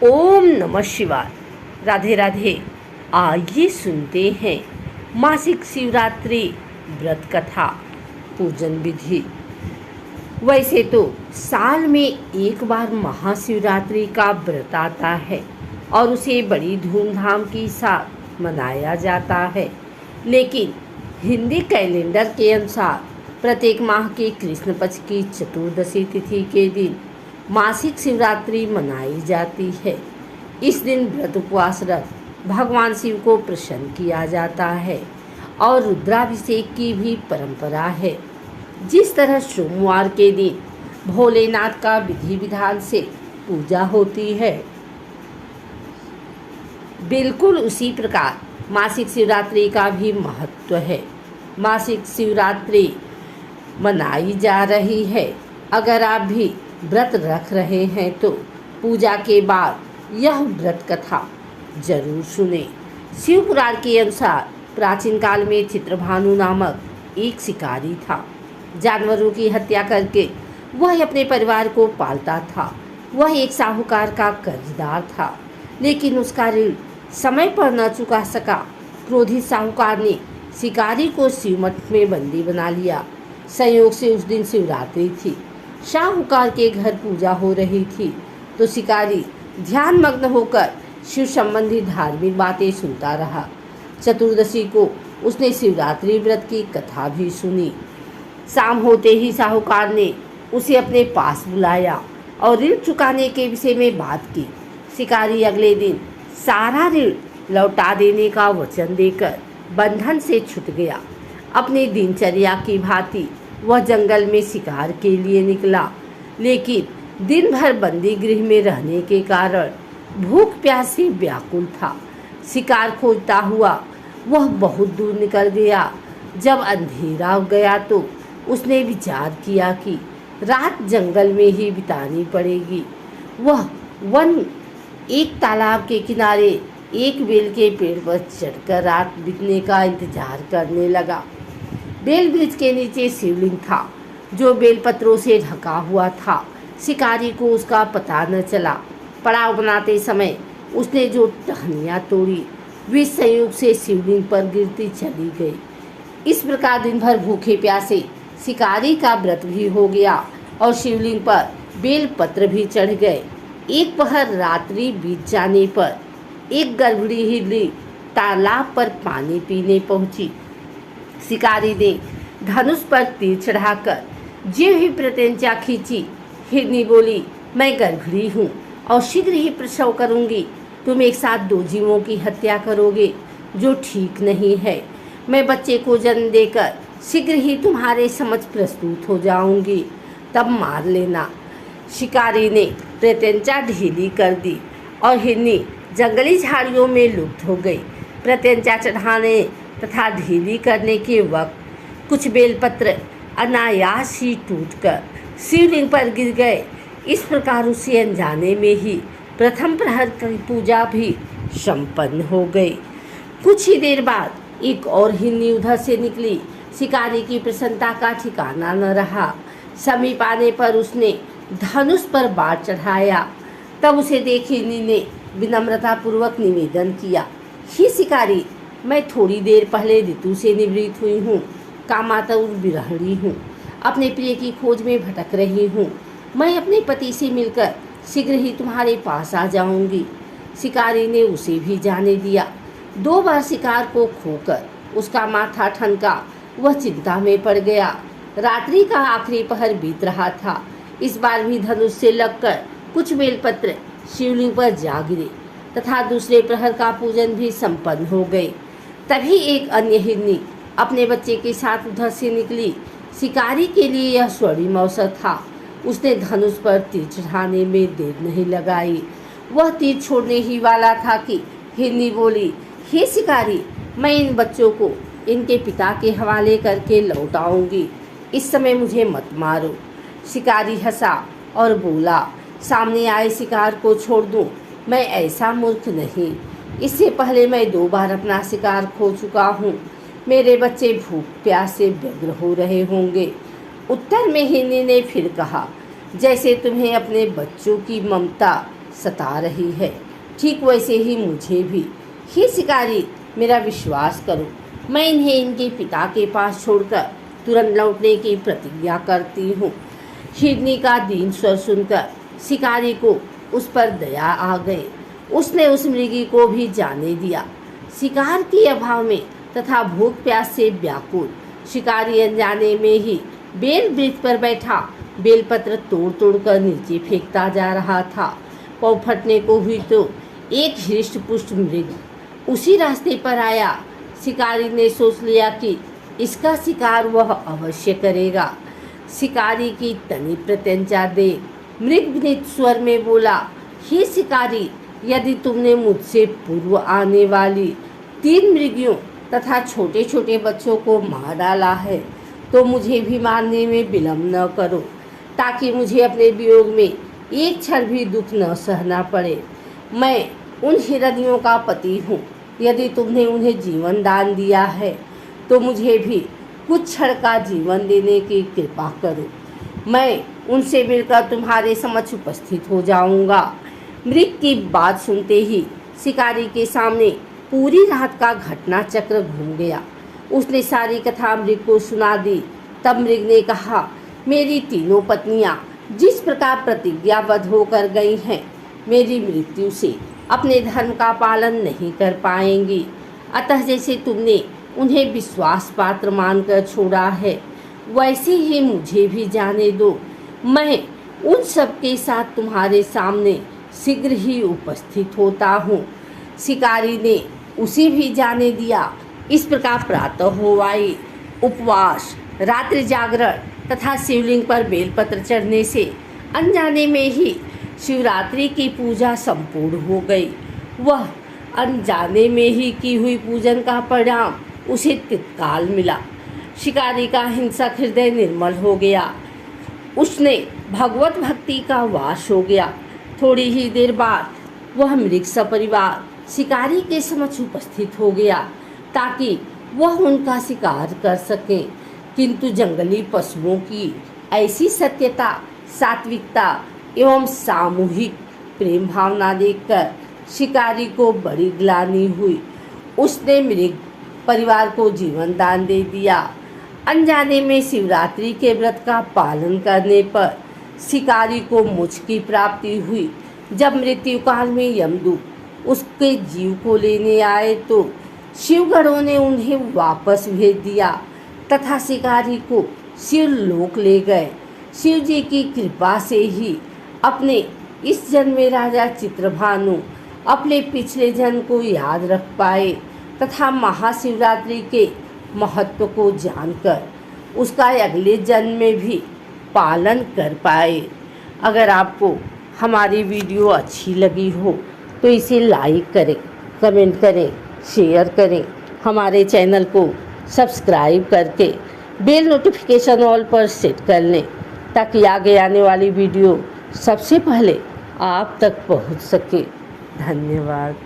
ओम नमः शिवाय। राधे राधे। आइए सुनते हैं मासिक शिवरात्रि व्रत कथा पूजन विधि। वैसे तो साल में एक बार महाशिवरात्रि का व्रत आता है और उसे बड़ी धूमधाम के साथ मनाया जाता है, लेकिन हिंदी कैलेंडर के अनुसार प्रत्येक माह के कृष्ण पक्ष की चतुर्दशी तिथि के दिन मासिक शिवरात्रि मनाई जाती है। इस दिन व्रत उपवास रख भगवान शिव को प्रसन्न किया जाता है और रुद्राभिषेक की भी परंपरा है। जिस तरह सोमवार के दिन भोलेनाथ का विधि विधान से पूजा होती है, बिल्कुल उसी प्रकार मासिक शिवरात्रि का भी महत्व है। मासिक शिवरात्रि मनाई जा रही है। अगर आप भी व्रत रख रहे हैं तो पूजा के बाद यह व्रत कथा जरूर सुने। शिव पुराण के अनुसार प्राचीन काल में चित्रभानु नामक एक शिकारी था। जानवरों की हत्या करके वह अपने परिवार को पालता था। वह एक साहूकार का कर्जदार था, लेकिन उसका ऋण समय पर न चुका सका। क्रोधित साहूकार ने शिकारी को शिवमठ में बंदी बना लिया। संयोग से उस दिन शिवरात्रि थी। साहूकार के घर पूजा हो रही थी तो शिकारी ध्यान मग्न होकर शिव संबंधी धार्मिक बातें सुनता रहा। चतुर्दशी को उसने शिवरात्रि व्रत की कथा भी सुनी। शाम होते ही साहूकार ने उसे अपने पास बुलाया और ऋण चुकाने के विषय में बात की। शिकारी अगले दिन सारा ऋण लौटा देने का वचन देकर बंधन से छूट गया। अपनी दिनचर्या की भांति वह जंगल में शिकार के लिए निकला, लेकिन दिन भर बंदी गृह में रहने के कारण भूख प्यास से व्याकुल था। शिकार खोजता हुआ वह बहुत दूर निकल गया। जब अंधेरा हो गया तो उसने विचार किया कि रात जंगल में ही बितानी पड़ेगी। वह वन एक तालाब के किनारे एक बेल के पेड़ पर चढ़कर रात बीतने का इंतजार करने लगा। बेल वृक्ष के नीचे शिवलिंग था, जो बेलपत्रों से ढका हुआ था। शिकारी को उसका पता न चला। पड़ाव बनाते समय उसने जो टहनियाँ तोड़ी वे संयोग से शिवलिंग पर गिरती चली गई। इस प्रकार दिन भर भूखे प्यासे शिकारी का व्रत भी हो गया और शिवलिंग पर बेलपत्र भी चढ़ गए। एक पहर रात्रि बीत जाने पर एक गर्भणी हिरनी तालाब पर पानी पीने पहुंची। शिकारी ने धनुष पर तीर चढ़ाकर ज्यों ही प्रत्यंचा खींची, हिरनी बोली, मैं गर्भणी हूँ और शीघ्र ही प्रसव करूँगी। तुम एक साथ दो जीवों की हत्या करोगे, जो ठीक नहीं है। मैं बच्चे को जन्म देकर शीघ्र ही तुम्हारे समक्ष प्रस्तुत हो जाऊँगी, तब मार लेना। शिकारी ने प्रत्यंचा ढीली कर दी और हिरनी जंगली झाड़ियों में लुप्त हो गई। प्रत्यंचा चढ़ाने तथा ढीली करने के वक्त कुछ बेलपत्र अनायास ही टूटकर शिवलिंग पर गिर गए। इस प्रकार उसे अनजाने में ही प्रथम प्रहर की पूजा भी संपन्न हो गई। कुछ ही देर बाद एक और हिरनी उधर से निकली। शिकारी की प्रसन्नता का ठिकाना न रहा। समीप आने पर उसने धनुष पर बाण चढ़ाया। तब उसे देख हिरनी ने विनम्रतापूर्वक निवेदन किया, हे शिकारी, मैं थोड़ी देर पहले ऋतु से निवृत्त हुई हूँ। कामातुर विरहिणी हूँ। अपने प्रिय की खोज में भटक रही हूँ। मैं अपने पति से मिलकर शीघ्र ही तुम्हारे पास आ जाऊँगी। शिकारी ने उसे भी जाने दिया। 2 बार शिकार को खोकर उसका माथा ठनका। वह चिंता में पड़ गया। रात्रि का आखिरी पहर बीत रहा था। इस बार भी धनुष से लगकर कुछ बेलपत्र शिवलिंग पर जा गिरे तथा दूसरे प्रहर का पूजन भी संपन्न हो गए। तभी एक अन्य हिरनी अपने बच्चे के साथ उधर से निकली। शिकारी के लिए यह स्वर्णिम अवसर था। उसने धनुष पर तीर चढ़ाने में देर नहीं लगाई। वह तीर छोड़ने ही वाला था कि हिरनी बोली, हे शिकारी, मैं इन बच्चों को इनके पिता के हवाले करके लौट आऊँगी। इस समय मुझे मत मारो। शिकारी हंसा और बोला, सामने आए शिकार को छोड़ दूँ? मैं ऐसा मूर्ख नहीं। इससे पहले मैं 2 बार अपना शिकार खो चुका हूँ। मेरे बच्चे भूख प्यास से व्यग्र हो रहे होंगे। उत्तर में हिरनी ने फिर कहा, जैसे तुम्हें अपने बच्चों की ममता सता रही है। ठीक वैसे ही मुझे भी। हे शिकारी, मेरा विश्वास करो, मैं इन्हें इनके पिता के पास छोड़कर तुरंत लौटने की प्रतिज्ञा करती हूँ। हिरनी का दीन स्वर सुनकर शिकारी को उस पर दया आ गई। उसने उस मृगी को भी जाने दिया। शिकार के अभाव में तथा भूख प्यास से व्याकुल शिकारी अनजाने में ही बेल वृक्ष पर बैठा बेलपत्र तोड़ तोड़ कर नीचे फेंकता जा रहा था। पाँव फटने को हुई तो एक हृष्ट पुष्ट मृग उसी रास्ते पर आया। शिकारी ने सोच लिया कि इसका शिकार वह अवश्य करेगा। शिकारी की तनी प्रत्यंचा देख मृग विनीत स्वर में बोला, हे शिकारी, यदि तुमने मुझसे पूर्व आने वाली 3 मृगियों तथा छोटे छोटे बच्चों को मार डाला है तो मुझे भी मारने में विलम्ब न करो, ताकि मुझे अपने वियोग में एक क्षण भी दुख न सहना पड़े। मैं उन हिरनियों का पति हूँ। यदि तुमने उन्हें जीवन दान दिया है तो मुझे भी कुछ क्षण का जीवन देने की कृपा करो। मैं उनसे मिलकर तुम्हारे समक्ष उपस्थित हो जाऊंगा। मृग की बात सुनते ही शिकारी के सामने पूरी रात का घटना चक्र घूम गया। उसने सारी कथा मृग को सुना दी। तब मृग ने कहा, मेरी तीनों पत्नियां जिस प्रकार प्रतिज्ञाबद्ध होकर गई हैं, मेरी मृत्यु से अपने धर्म का पालन नहीं कर पाएंगी। अतः जैसे तुमने उन्हें विश्वास पात्र मानकर छोड़ा है, वैसे ही मुझे भी जाने दो। मैं उन सब के साथ तुम्हारे सामने शीघ्र ही उपस्थित होता हूँ। शिकारी ने उसे भी जाने दिया। इस प्रकार प्रातः हो आई। उपवास, रात्रि जागरण तथा शिवलिंग पर बेलपत्र चढ़ने से अनजाने में ही शिवरात्रि की पूजा संपूर्ण हो गई। वह अनजाने में ही की हुई पूजन का परिणाम उसे तत्काल मिला। शिकारी का हिंसक हृदय निर्मल हो गया। उसने भगवत भक्ति का वास हो गया। थोड़ी ही देर बाद वह मृग सपरिवार शिकारी के समक्ष उपस्थित हो गया ताकि वह उनका शिकार कर सके। किंतु जंगली पशुओं की ऐसी सत्यता, सात्विकता एवं सामूहिक प्रेम भावना देखकर शिकारी को बड़ी ग्लानि हुई। उसने मृग परिवार को जीवन दान दे दिया। अनजाने में शिवरात्रि के व्रत का पालन करने पर शिकारी को मोक्ष की प्राप्ति हुई। जब मृत्यु काल में यमदूत उसके जीव को लेने आए तो शिवगणों ने उन्हें वापस भेज दिया तथा शिकारी को शिवलोक ले गए। शिव जी की कृपा से ही अपने इस जन्म में राजा चित्रभानु अपने पिछले जन्म को याद रख पाए तथा महाशिवरात्रि के महत्व को जानकर उसका अगले जन्म में भी पालन कर पाए। अगर आपको हमारी वीडियो अच्छी लगी हो तो इसे लाइक करें, कमेंट करें, शेयर करें। हमारे चैनल को सब्सक्राइब करके बेल नोटिफिकेशन ऑल पर सेट कर लें ताकि आगे आने वाली वीडियो सबसे पहले आप तक पहुंच सके। धन्यवाद।